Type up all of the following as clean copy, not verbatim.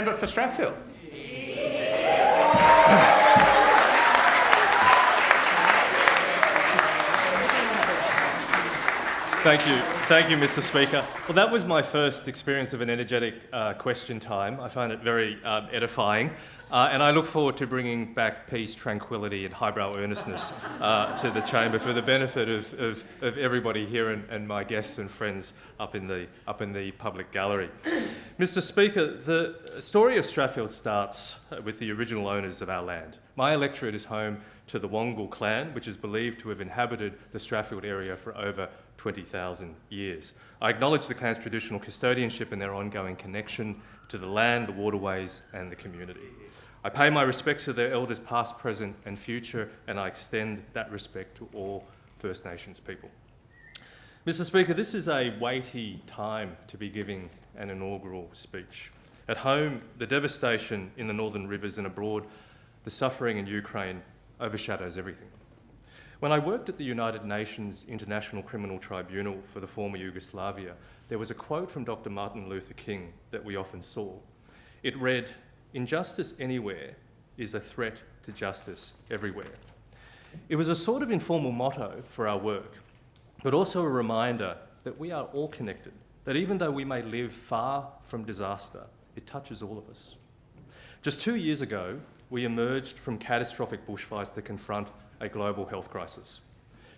Member for Strathfield. Thank you, Mr. Speaker. Well, that was my first experience of an energetic question time. I find it very edifying, and I look forward to bringing back peace, tranquility, and highbrow earnestness to the chamber for the benefit of everybody here and my guests and friends up in the public gallery. Mr. Speaker, the story of Strathfield starts with the original owners of our land. My electorate is home to the Wongal clan, which is believed to have inhabited the Strathfield area for over 20,000 years. I acknowledge the clan's traditional custodianship and their ongoing connection to the land, the waterways and the community. I pay my respects to their elders past, present and future, and I extend that respect to all First Nations people. Mr. Speaker, this is a weighty time to be giving an inaugural speech. At home, the devastation in the Northern Rivers and abroad, the suffering in Ukraine overshadows everything. When I worked at the United Nations International Criminal Tribunal for the former Yugoslavia, there was a quote from Dr. Martin Luther King that we often saw. It read, "Injustice anywhere is a threat to justice everywhere." It was a sort of informal motto for our work, but also a reminder that we are all connected, that even though we may live far from disaster, it touches all of us. Just 2 years ago, we emerged from catastrophic bushfires to confront a global health crisis.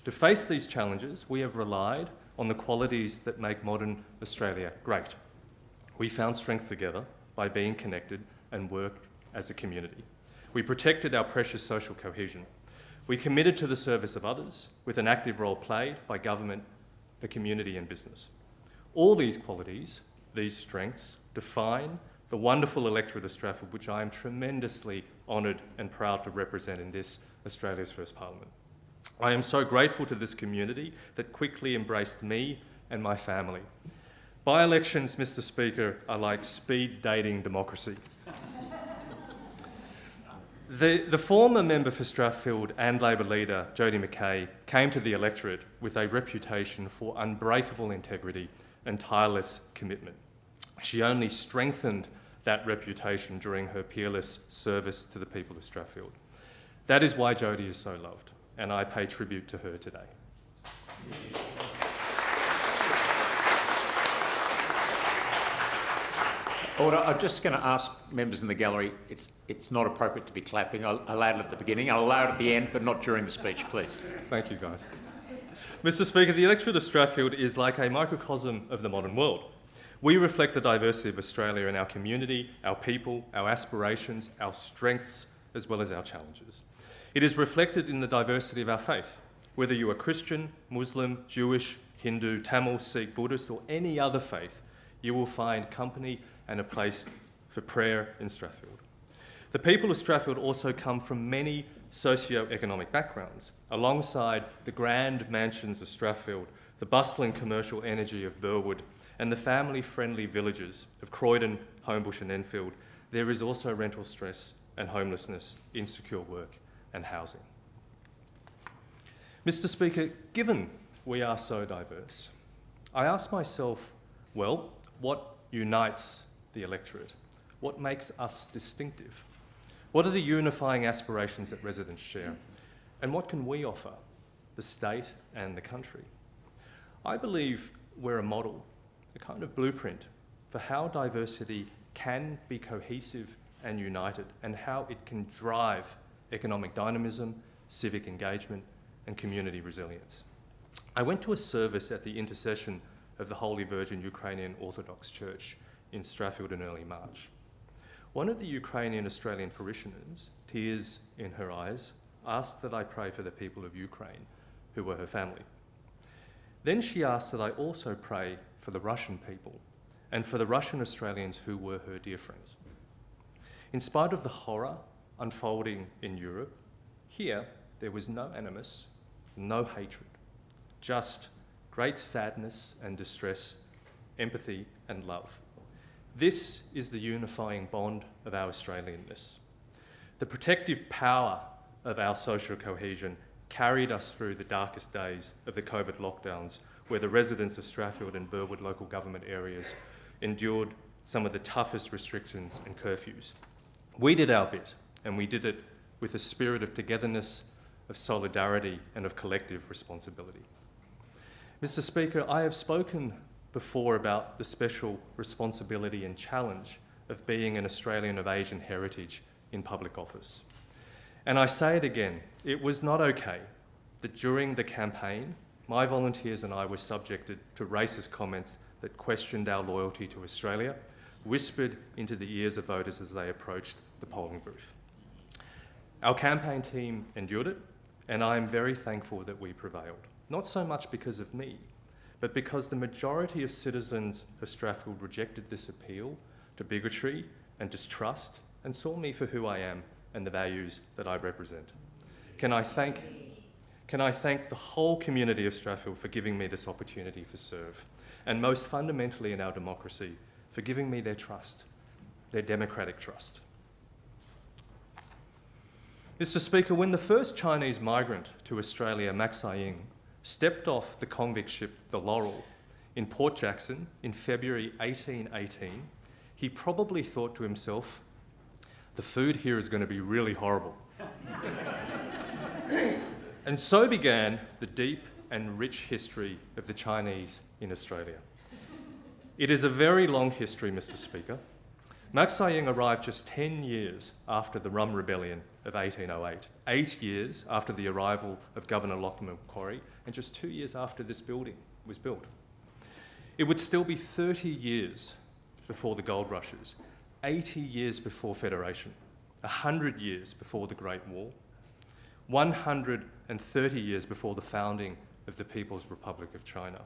To face these challenges, we have relied on the qualities that make modern Australia great. We found strength together by being connected and worked as a community. We protected our precious social cohesion. We committed to the service of others with an active role played by government, the community and business. All these qualities, these strengths, define the wonderful electorate of Strathfield, which I am tremendously honoured and proud to represent in this Australia's first parliament. I am so grateful to this community that quickly embraced me and my family. By-elections, Mr. Speaker, are like speed dating democracy. The former member for Strathfield and Labor leader, Jodie McKay, came to the electorate with a reputation for unbreakable integrity and tireless commitment. She only strengthened that reputation during her peerless service to the people of Strathfield. That is why Jodie is so loved, and I pay tribute to her today. Order. I'm just going to ask members in the gallery, it's not appropriate to be clapping. I'll allow it at the beginning, I'll allow it at the end, but not during the speech, please. Thank you, guys. Mr. Speaker, the electorate of Strathfield is like a microcosm of the modern world. We reflect the diversity of Australia in our community, our people, our aspirations, our strengths, as well as our challenges. It is reflected in the diversity of our faith. Whether you are Christian, Muslim, Jewish, Hindu, Tamil, Sikh, Buddhist, or any other faith, you will find company and a place for prayer in Strathfield. The people of Strathfield also come from many socio-economic backgrounds. Alongside the grand mansions of Strathfield, the bustling commercial energy of Burwood, and the family-friendly villages of Croydon, Homebush and Enfield, there is also rental stress and homelessness, insecure work and housing. Mr. Speaker, given we are so diverse, I ask myself, well, what unites the electorate? What makes us distinctive? What are the unifying aspirations that residents share? And what can we offer the state and the country? I believe we're a model, a kind of blueprint for how diversity can be cohesive and united, and how it can drive economic dynamism, civic engagement, and community resilience. I went to a service at the intercession of the Holy Virgin Ukrainian Orthodox Church in Strathfield in early March. One of the Ukrainian Australian parishioners, tears in her eyes, asked that I pray for the people of Ukraine, who were her family. Then she asked that I also pray for the Russian people and for the Russian Australians who were her dear friends. In spite of the horror unfolding in Europe, here there was no animus, no hatred, just great sadness and distress, empathy and love. This is the unifying bond of our Australianness. The protective power of our social cohesion carried us through the darkest days of the COVID lockdowns, where the residents of Strathfield and Burwood local government areas endured some of the toughest restrictions and curfews. We did our bit, and we did it with a spirit of togetherness, of solidarity, and of collective responsibility. Mr. Speaker, I have spoken before about the special responsibility and challenge of being an Australian of Asian heritage in public office. And I say it again, it was not okay that during the campaign, my volunteers and I were subjected to racist comments that questioned our loyalty to Australia, whispered into the ears of voters as they approached the polling booth. Our campaign team endured it, and I am very thankful that we prevailed. Not so much because of me, but because the majority of citizens of Strathfield rejected this appeal to bigotry and distrust and saw me for who I am and the values that I represent. Can I thank the whole community of Strathfield for giving me this opportunity to serve, and most fundamentally in our democracy, for giving me their trust, their democratic trust. Mr. Speaker, when the first Chinese migrant to Australia, Mak Sai-ying, stepped off the convict ship the Laurel in Port Jackson in February 1818, he probably thought to himself, the food here is going to be really horrible. And so began the deep and rich history of the Chinese in Australia. It is a very long history, Mr. Speaker. Mak Sai-ying arrived just 10 years after the Rum Rebellion of 1808, 8 years after the arrival of Governor Lachlan Macquarie, and just 2 years after this building was built. It would still be 30 years before the gold rushes, 80 years before Federation, 100 years before the Great War, 130 years before the founding of the People's Republic of China,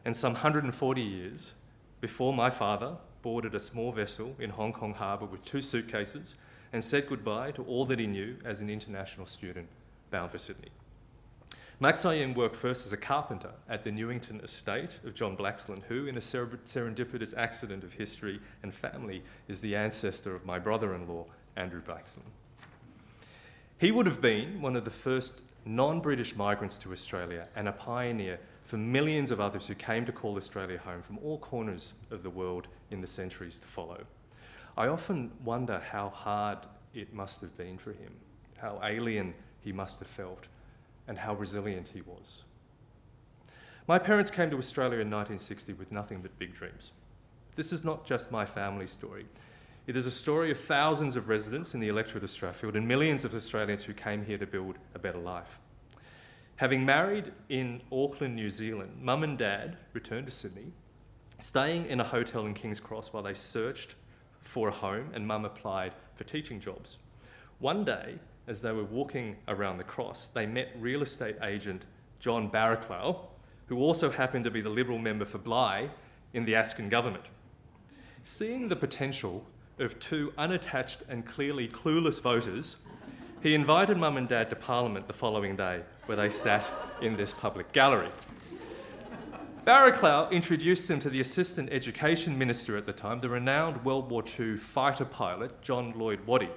and some 140 years before my father boarded a small vessel in Hong Kong harbour with 2 suitcases and said goodbye to all that he knew as an international student bound for Sydney. Mak Sai-ying worked first as a carpenter at the Newington estate of John Blaxland, who, in a serendipitous accident of history and family, is the ancestor of my brother-in-law, Andrew Blaxland. He would have been one of the first non-British migrants to Australia and a pioneer for millions of others who came to call Australia home from all corners of the world in the centuries to follow. I often wonder how hard it must have been for him, how alien he must have felt, and how resilient he was. My parents came to Australia in 1960 with nothing but big dreams. This is not just my family's story. It is a story of thousands of residents in the electorate of Strathfield and millions of Australians who came here to build a better life. Having married in Auckland, New Zealand, Mum and Dad returned to Sydney, staying in a hotel in King's Cross while they searched for a home, and Mum applied for teaching jobs. One day, as they were walking around the cross, they met real estate agent John Barraclough, who also happened to be the Liberal member for Bligh in the Askin government. Seeing the potential of 2 unattached and clearly clueless voters, he invited Mum and Dad to Parliament the following day, where they sat in this public gallery. Barraclough introduced him to the Assistant Education Minister at the time, the renowned World War II fighter pilot, John Lloyd Waddy.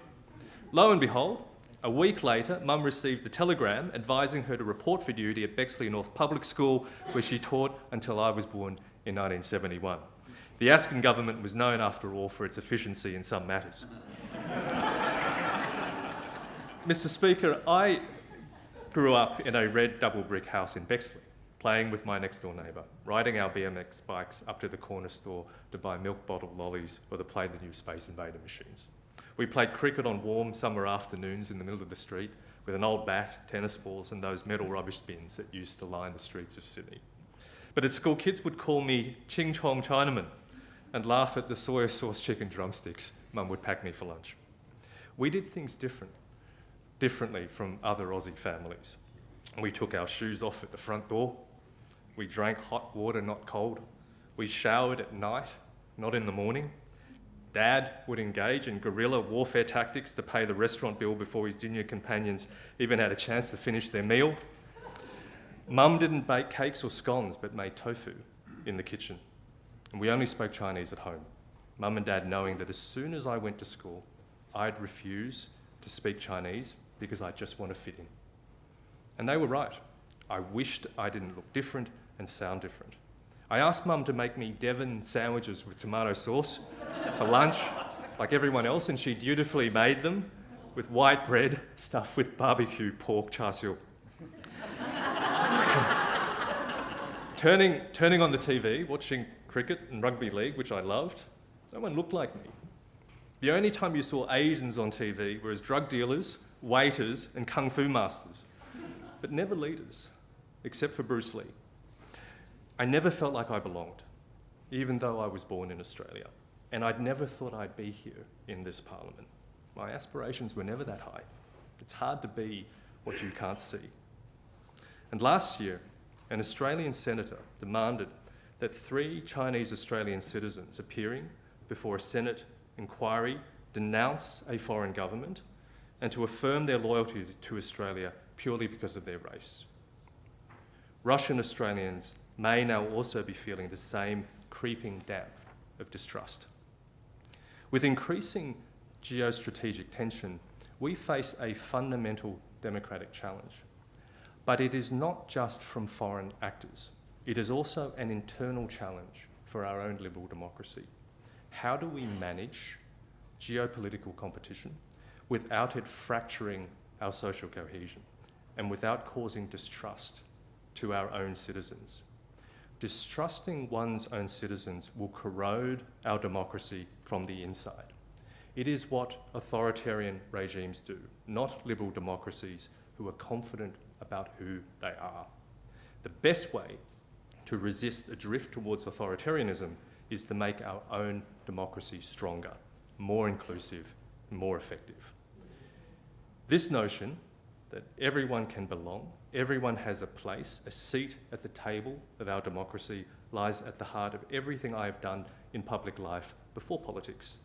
Lo and behold, a week later, Mum received the telegram advising her to report for duty at Bexley North Public School, where she taught until I was born in 1971. The Askin government was known, after all, for its efficiency in some matters. Mr. Speaker, I grew up in a red double brick house in Bexley, playing with my next door neighbour, riding our BMX bikes up to the corner store to buy milk bottle lollies or to play the new Space Invader machines. We played cricket on warm summer afternoons in the middle of the street with an old bat, tennis balls, and those metal rubbish bins that used to line the streets of Sydney. But at school, kids would call me Ching Chong Chinaman and laugh at the soy sauce chicken drumsticks Mum would pack me for lunch. We did things differently from other Aussie families. We took our shoes off at the front door. We drank hot water, not cold. We showered at night, not in the morning. Dad would engage in guerrilla warfare tactics to pay the restaurant bill before his junior companions even had a chance to finish their meal. Mum didn't bake cakes or scones, but made tofu in the kitchen. And we only spoke Chinese at home. Mum and Dad knowing that as soon as I went to school, I'd refuse to speak Chinese because I just want to fit in. And they were right. I wished I didn't look different and sound different. I asked Mum to make me Devon sandwiches with tomato sauce for lunch, like everyone else, and she dutifully made them with white bread stuffed with barbecue pork char siu. Turning on the TV, watching cricket and rugby league, which I loved, no one looked like me. The only time you saw Asians on TV were as drug dealers, waiters, and kung fu masters, but never leaders, except for Bruce Lee. I never felt like I belonged, even though I was born in Australia, and I'd never thought I'd be here in this parliament. My aspirations were never that high. It's hard to be what you can't see. And last year, an Australian senator demanded that 3 Chinese Australian citizens appearing before a Senate inquiry denounce a foreign government and to affirm their loyalty to Australia purely because of their race. Russian Australians may now also be feeling the same creeping damp of distrust. With increasing geostrategic tension, we face a fundamental democratic challenge. But it is not just from foreign actors. It is also an internal challenge for our own liberal democracy. How do we manage geopolitical competition without it fracturing our social cohesion and without causing distrust to our own citizens? Distrusting one's own citizens will corrode our democracy from the inside. It is what authoritarian regimes do, not liberal democracies who are confident about who they are. The best way to resist a drift towards authoritarianism is to make our own democracy stronger, more inclusive, more effective. This notion that everyone can belong, everyone has a place, a seat at the table of our democracy, lies at the heart of everything I have done in public life before politics.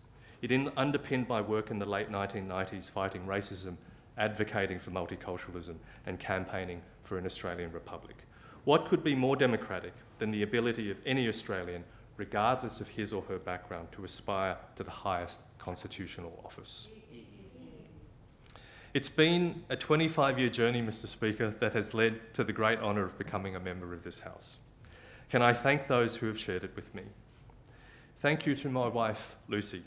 It underpinned my work in the late 1990s fighting racism, advocating for multiculturalism, and campaigning for an Australian republic. What could be more democratic than the ability of any Australian, regardless of his or her background, to aspire to the highest constitutional office? It's been a 25-year journey, Mr. Speaker, that has led to the great honour of becoming a member of this House. Can I thank those who have shared it with me? Thank you to my wife, Lucy.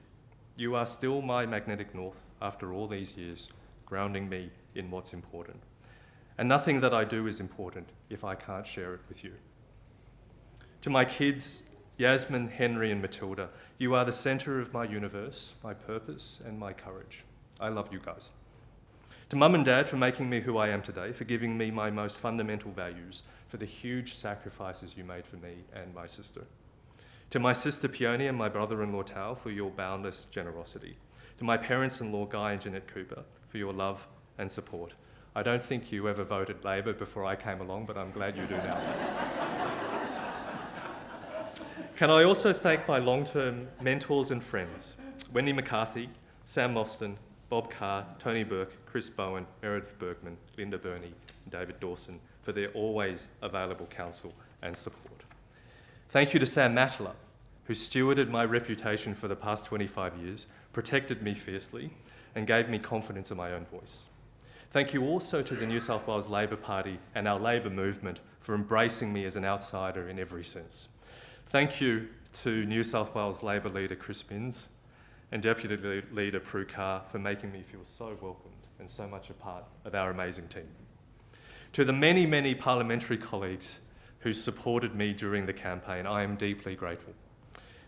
You are still my magnetic north after all these years, grounding me in what's important. And nothing that I do is important if I can't share it with you. To my kids, Yasmin, Henry, and Matilda, you are the centre of my universe, my purpose, and my courage. I love you guys. To Mum and Dad for making me who I am today, for giving me my most fundamental values, for the huge sacrifices you made for me and my sister. To my sister Peony and my brother-in-law Tao for your boundless generosity. To my parents-in-law Guy and Jeanette Cooper for your love and support. I don't think you ever voted Labor before I came along, but I'm glad you do now. Can I also thank my long-term mentors and friends, Wendy McCarthy, Sam Mostyn, Bob Carr, Tony Burke, Chris Bowen, Meredith Bergman, Linda Burney, and David Dawson for their always available counsel and support. Thank you to Sam Matala, who stewarded my reputation for the past 25 years, protected me fiercely, and gave me confidence in my own voice. Thank you also to the New South Wales Labor Party and our Labor movement for embracing me as an outsider in every sense. Thank you to New South Wales Labor leader Chris Minns and Deputy Leader Prue Carr for making me feel so welcomed and so much a part of our amazing team. To the many, many parliamentary colleagues who supported me during the campaign, I am deeply grateful.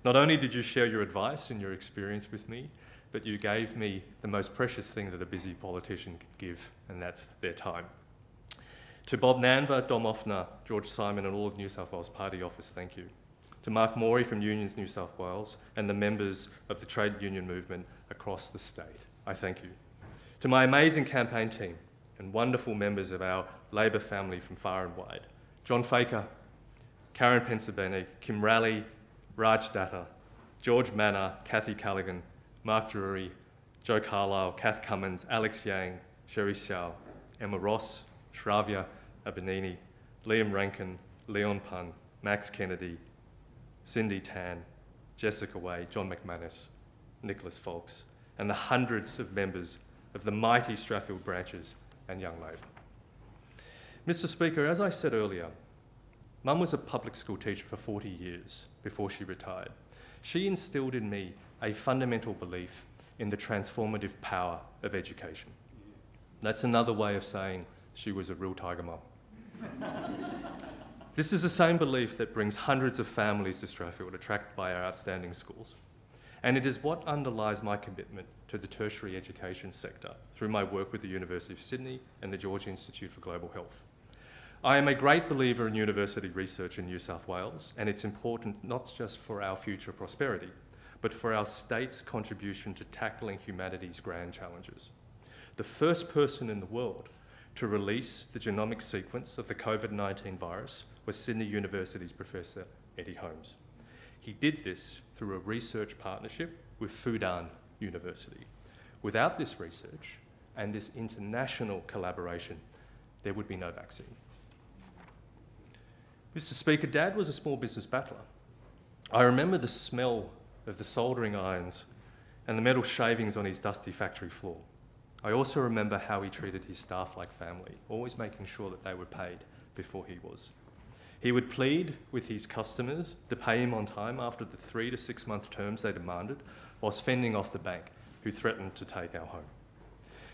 Not only did you share your advice and your experience with me, but you gave me the most precious thing that a busy politician could give, and that's their time. To Bob Nanva, Dom Offner, George Simon, and all of New South Wales Party Office, thank you. To Mark Morey from Unions New South Wales and the members of the trade union movement across the state, I thank you. To my amazing campaign team and wonderful members of our Labor family from far and wide, John Faker, Karen Pensabene, Kim Raleigh, Raj Datta, George Manor, Kathy Callaghan, Mark Drury, Joe Carlisle, Kath Cummins, Alex Yang, Sherry Xiao, Emma Ross, Shravya Abanini, Liam Rankin, Leon Pun, Max Kennedy, Cindy Tan, Jessica Way, John McManus, Nicholas Folks, and the hundreds of members of the mighty Strathfield branches and Young Labor. Mr. Speaker, as I said earlier, Mum was a public school teacher for 40 years before she retired. She instilled in me a fundamental belief in the transformative power of education. That's another way of saying she was a real tiger mum. This is the same belief that brings hundreds of families to Strathfield, attracted by our outstanding schools. And it is what underlies my commitment to the tertiary education sector through my work with the University of Sydney and the George Institute for Global Health. I am a great believer in university research in New South Wales, and it's important not just for our future prosperity, but for our state's contribution to tackling humanity's grand challenges. The first person in the world to release the genomic sequence of the COVID-19 virus was Sydney University's Professor Eddie Holmes. He did this through a research partnership with Fudan University. Without this research and this international collaboration, there would be no vaccine. Mr. Speaker, Dad was a small business battler. I remember the smell of the soldering irons and the metal shavings on his dusty factory floor. I also remember how he treated his staff like family, always making sure that they were paid before he was. He would plead with his customers to pay him on time after the 3 to 6 month terms they demanded, whilst fending off the bank who threatened to take our home.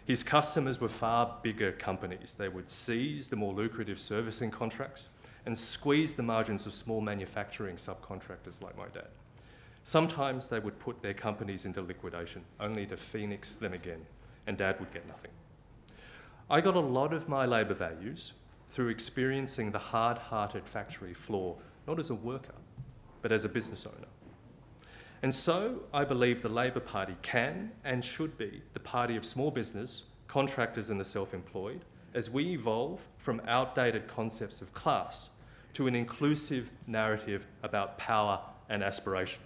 His customers were far bigger companies. They would seize the more lucrative servicing contracts and squeeze the margins of small manufacturing subcontractors like my dad. Sometimes they would put their companies into liquidation, only to phoenix them again, and Dad would get nothing. I got a lot of my labour values through experiencing the hard-hearted factory floor, not as a worker, but as a business owner. And so I believe the Labor Party can and should be the party of small business, contractors and the self-employed, as we evolve from outdated concepts of class to an inclusive narrative about power and aspiration.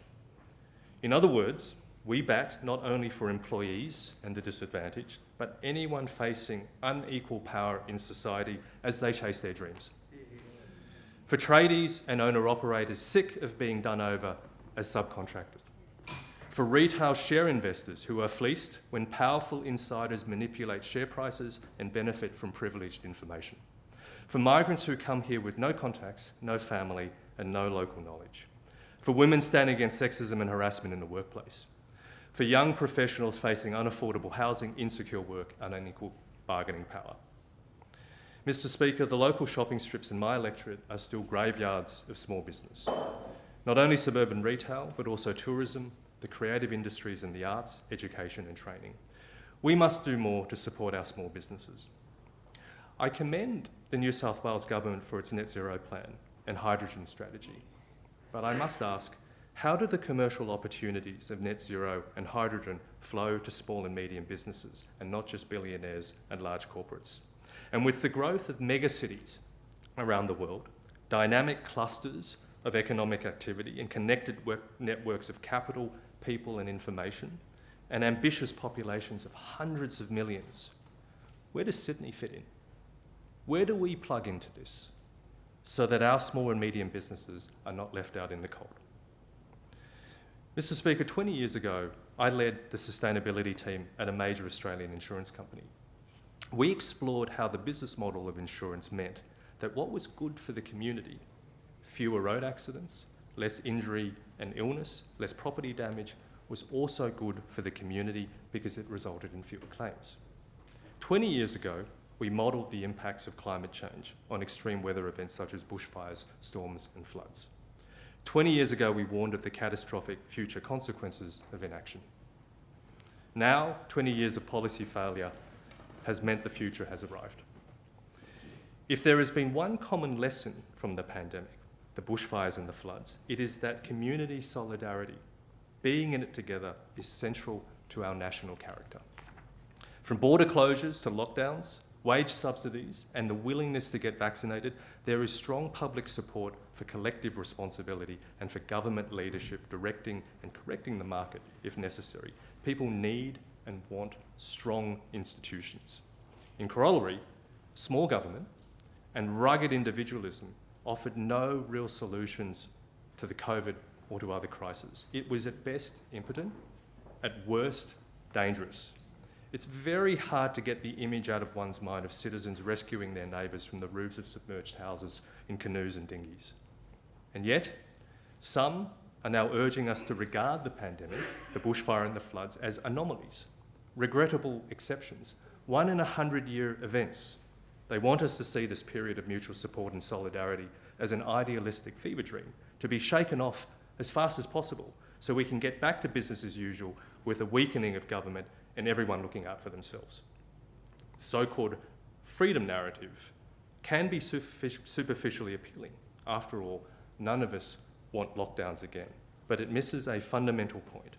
In other words, we bat not only for employees and the disadvantaged, but anyone facing unequal power in society as they chase their dreams. For tradies and owner-operators sick of being done over as subcontractors. For retail share investors who are fleeced when powerful insiders manipulate share prices and benefit from privileged information. For migrants who come here with no contacts, no family, and no local knowledge. For women standing against sexism and harassment in the workplace. For young professionals facing unaffordable housing, insecure work, and unequal bargaining power. Mr. Speaker, the local shopping strips in my electorate are still graveyards of small business. Not only suburban retail, but also tourism, the creative industries and the arts, education and training. We must do more to support our small businesses. I commend the New South Wales Government for its net zero plan and hydrogen strategy. But I must ask, how do the commercial opportunities of net zero and hydrogen flow to small and medium businesses and not just billionaires and large corporates? And with the growth of megacities around the world, dynamic clusters of economic activity and connected networks of capital, people and information, and ambitious populations of hundreds of millions, where does Sydney fit in? Where do we plug into this so that our small and medium businesses are not left out in the cold? Mr. Speaker, 20 years ago, I led the sustainability team at a major Australian insurance company. We explored how the business model of insurance meant that what was good for the community, fewer road accidents, less injury and illness, less property damage, was also good for the community because it resulted in fewer claims. 20 years ago, we modelled the impacts of climate change on extreme weather events such as bushfires, storms and floods. 20 years ago, we warned of the catastrophic future consequences of inaction. Now, 20 years of policy failure has meant the future has arrived. If there has been one common lesson from the pandemic, the bushfires and the floods, it is that community solidarity, being in it together, is central to our national character. From border closures to lockdowns, wage subsidies and the willingness to get vaccinated, there is strong public support for collective responsibility and for government leadership directing and correcting the market if necessary. People need and want strong institutions. In corollary, small government and rugged individualism offered no real solutions to the COVID or to other crises. It was at best impotent, at worst dangerous. It's very hard to get the image out of one's mind of citizens rescuing their neighbours from the roofs of submerged houses in canoes and dinghies. And yet, some are now urging us to regard the pandemic, the bushfire and the floods, as anomalies, regrettable exceptions, 1 in 100-year events. They want us to see this period of mutual support and solidarity as an idealistic fever dream, to be shaken off as fast as possible so we can get back to business as usual with a weakening of government and everyone looking out for themselves. So-called freedom narrative can be superficially appealing. After all, none of us want lockdowns again, but it misses a fundamental point.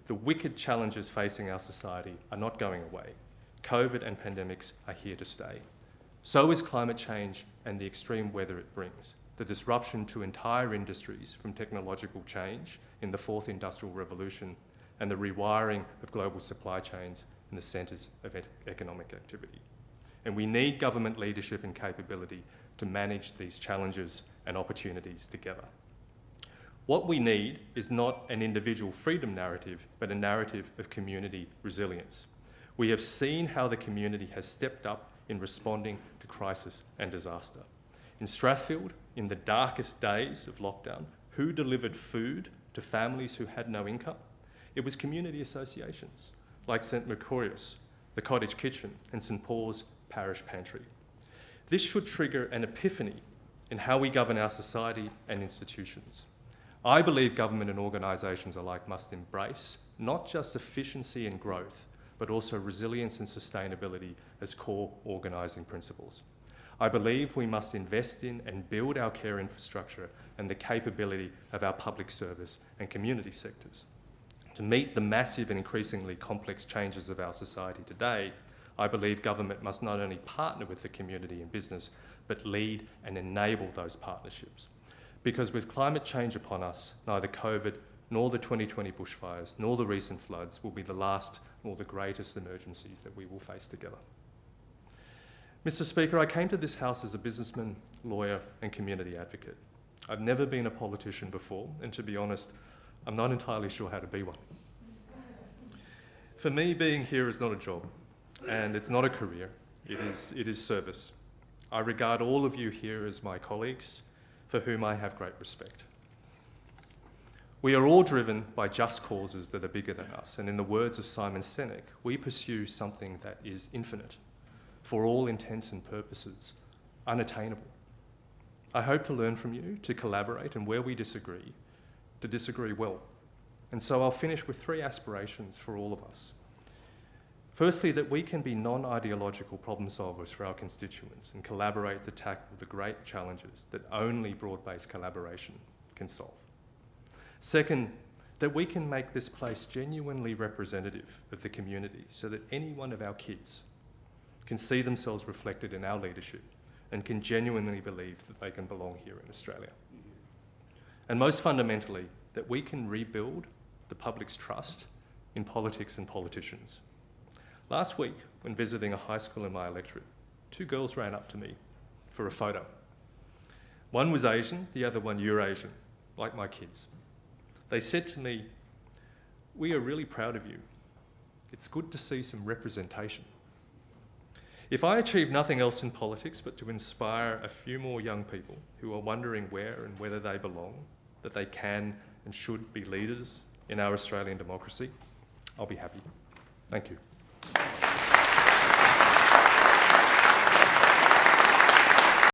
The wicked challenges facing our society are not going away. COVID and pandemics are here to stay. So is climate change and the extreme weather it brings, the disruption to entire industries from technological change in the fourth industrial revolution, and the rewiring of global supply chains in the centres of economic activity. And we need government leadership and capability to manage these challenges and opportunities together. What we need is not an individual freedom narrative, but a narrative of community resilience. We have seen how the community has stepped up in responding to crisis and disaster. In Strathfield, in the darkest days of lockdown, who delivered food to families who had no income? It was community associations like St Mercurius, the Cottage Kitchen, and St Paul's Parish Pantry. This should trigger an epiphany in how we govern our society and institutions. I believe government and organisations alike must embrace not just efficiency and growth, but also resilience and sustainability as core organising principles. I believe we must invest in and build our care infrastructure and the capability of our public service and community sectors. To meet the massive and increasingly complex changes of our society today, I believe government must not only partner with the community and business, but lead and enable those partnerships. Because with climate change upon us, neither COVID nor the 2020 bushfires nor the recent floods will be the last nor the greatest emergencies that we will face together. Mr. Speaker, I came to this House as a businessman, lawyer and community advocate. I've never been a politician before, and to be honest, I'm not entirely sure how to be one. For me, being here is not a job, and it's not a career. It is service. I regard all of you here as my colleagues, for whom I have great respect. We are all driven by just causes that are bigger than us, and in the words of Simon Sinek, we pursue something that is infinite, for all intents and purposes, unattainable. I hope to learn from you, to collaborate, and where we disagree, to disagree well. And so I'll finish with 3 aspirations for all of us. Firstly, that we can be non-ideological problem solvers for our constituents and collaborate to tackle the great challenges that only broad-based collaboration can solve. Second, that we can make this place genuinely representative of the community so that any one of our kids can see themselves reflected in our leadership and can genuinely believe that they can belong here in Australia. And most fundamentally, that we can rebuild the public's trust in politics and politicians. Last week, when visiting a high school in my electorate, 2 girls ran up to me for a photo. One was Asian, the other one Eurasian, like my kids. They said to me, "We are really proud of you. It's good to see some representation." If I achieve nothing else in politics but to inspire a few more young people who are wondering where and whether they belong, that they can and should be leaders in our Australian democracy, I'll be happy. Thank you.